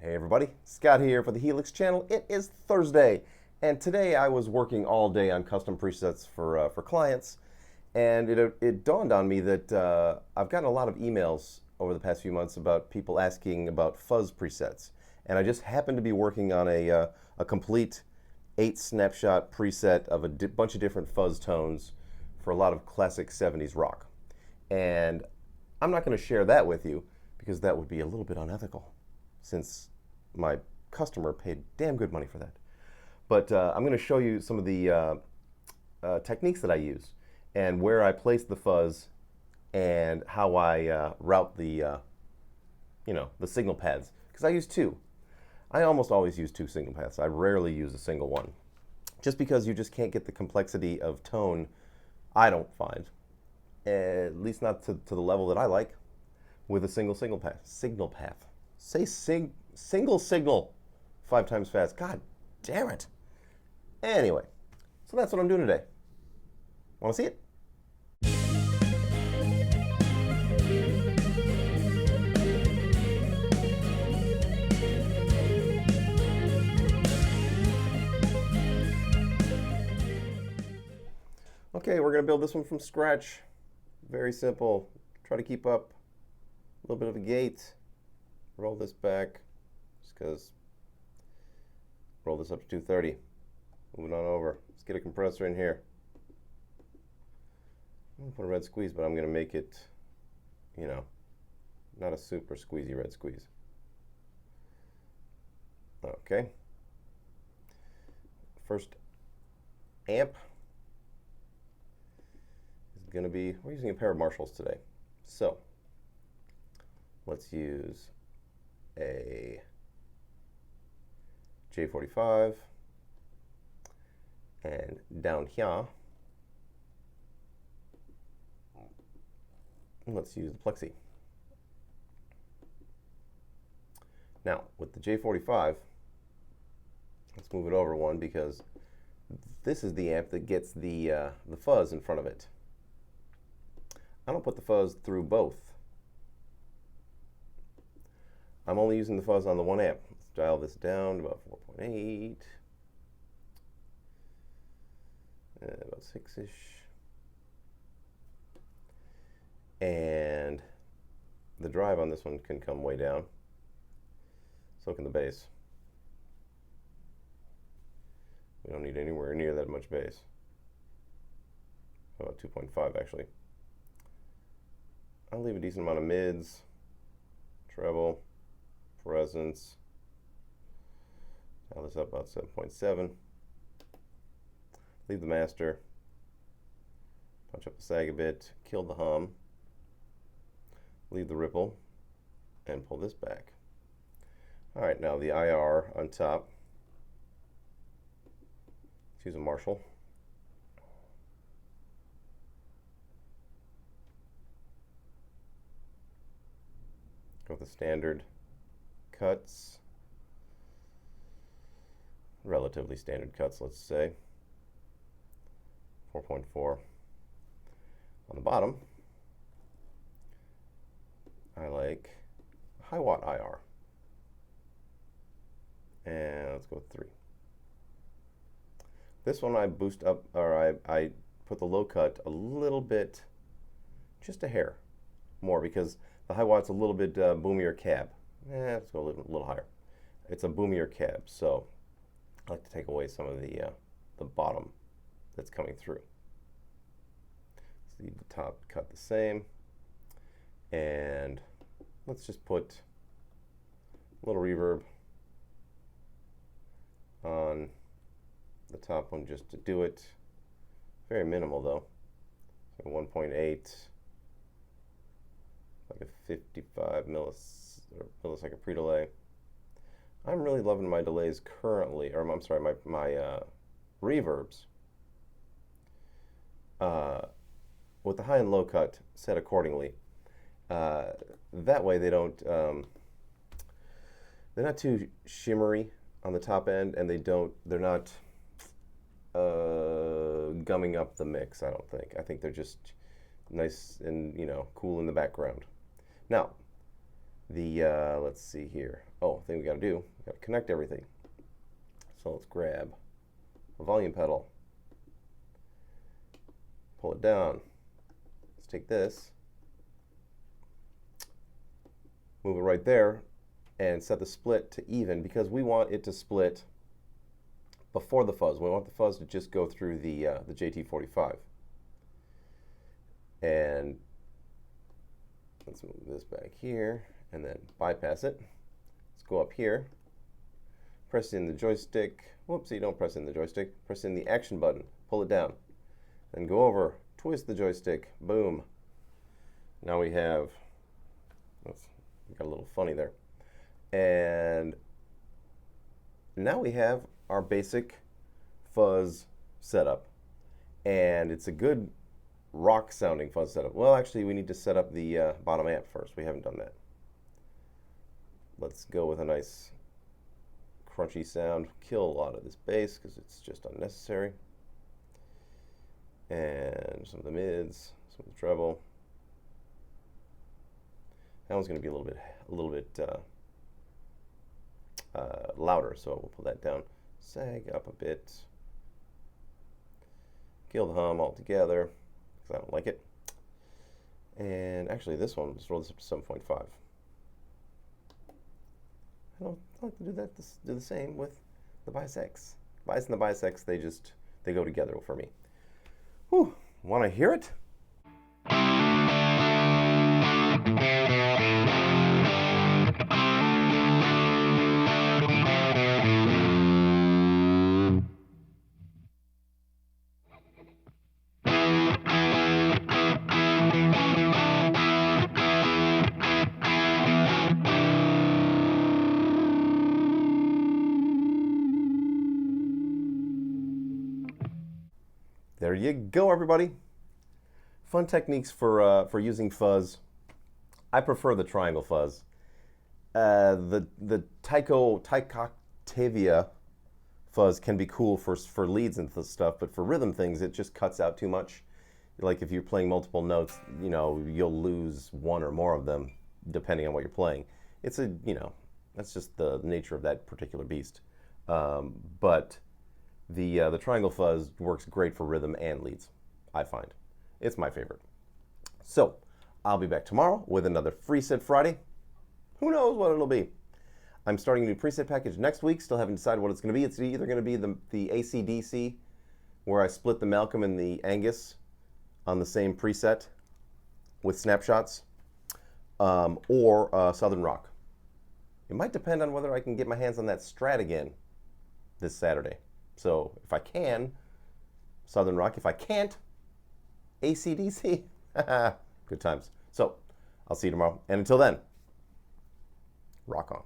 Hey everybody, Scott here for the Helix channel. It is Thursday, and today I was working all day on custom presets for clients, and it dawned on me that I've gotten a lot of emails over the past few months about people asking about fuzz presets, and I just happened to be working on a complete 8 snapshot preset of a bunch of different fuzz tones for a lot of classic 70s rock. And I'm not going to share that with you because that would be a little bit unethical, since my customer paid damn good money for that. But I'm going to show you some of the techniques that I use and where I place the fuzz and how I route the signal paths, because I use two. I almost always use two signal paths. I rarely use a single one, just because you just can't get the complexity of tone. I don't find, at least not to the level that I like, with a single signal path. Say single signal 5 times fast. God damn it. Anyway, so that's what I'm doing today. Want to see it? Okay, we're going to build this one from scratch. Very simple. Try to keep up a little bit of a gate. Roll this back, just because. Roll this up to 230. Moving on over. Let's get a compressor in here. I'm going to put a red squeeze, but I'm going to make it, not a super squeezy red squeeze. Okay. First amp is going to be, we're using a pair of Marshalls today. So let's use a J45, and down here, let's use the Plexi. Now, with the J45, let's move it over one, because this is the amp that gets the fuzz in front of it. I don't put the fuzz through both. I'm only using the fuzz on the one amp. Let's dial this down to about 4.8, about 6-ish, and the drive on this one can come way down. So can the bass. We don't need anywhere near that much bass. About 2.5 actually. I'll leave a decent amount of mids, treble, presence. Dial this up about 7.7. Leave the master. Punch up the sag a bit. Kill the hum. Leave the ripple. And pull this back. Alright, now the IR on top. Let's use a Marshall. Go with the standard cuts, relatively standard cuts, let's say. 4.4. On the bottom, I like high watt IR. And let's go with 3. This one I boost up, or I put the low cut a little bit, just a hair more, because the high watt's a little bit boomier cab. Let's go a little higher. It's a boomier cab, so I like to take away some of the bottom that's coming through. Let's leave the top cut the same, and let's just put a little reverb on the top one just to do it. Very minimal though. So 1.8. Like a 55 millisecond pre-delay. I'm really loving my delays currently, or I'm sorry, my reverbs with the high and low cut set accordingly. That way they don't, they're not too shimmery on the top end, and they're not gumming up the mix. I don't think. I think they're just nice and cool in the background. Now, let's see here. Oh, thing we got to do, we got to connect everything. So let's grab a volume pedal, pull it down. Let's take this, move it right there, and set the split to even because we want it to split before the fuzz. We want the fuzz to just go through the JT45. And let's move this back here and then bypass it. Let's go up here, press in the joystick. Whoopsie, don't press in the joystick. Press in the action button, pull it down. Then go over, twist the joystick, boom. Now we have, got a little funny there. And now we have our basic fuzz setup. And it's a good rock sounding fuzz setup. Well, actually we need to set up the bottom amp first. We haven't done that. Let's go with a nice crunchy sound. Kill a lot of this bass because it's just unnecessary. And some of the mids, some of the treble. That one's going to be a little bit louder, so we'll pull that down. Sag up a bit. Kill the hum altogether because I don't like it. And actually, this one, let's roll this up to 7.5. I don't like to do that. Do the same with the Bias X. Bias and the Bias X, they go together for me. Whew, want to hear it? There you go, everybody. Fun techniques for using fuzz. I prefer the triangle fuzz. The Tycho-Octavia fuzz can be cool for leads and stuff, but for rhythm things, it just cuts out too much. Like if you're playing multiple notes, you'll lose one or more of them depending on what you're playing. It's that's just the nature of that particular beast. But the triangle fuzz works great for rhythm and leads, I find. It's my favorite. So I'll be back tomorrow with another Free Set Friday. Who knows what it'll be? I'm starting a new preset package next week. Still haven't decided what it's going to be. It's either going to be the AC/DC, where I split the Malcolm and the Angus on the same preset with snapshots, or Southern Rock. It might depend on whether I can get my hands on that Strat again this Saturday. So if I can, Southern Rock. If I can't, AC/DC. Good times. So I'll see you tomorrow. And until then, rock on.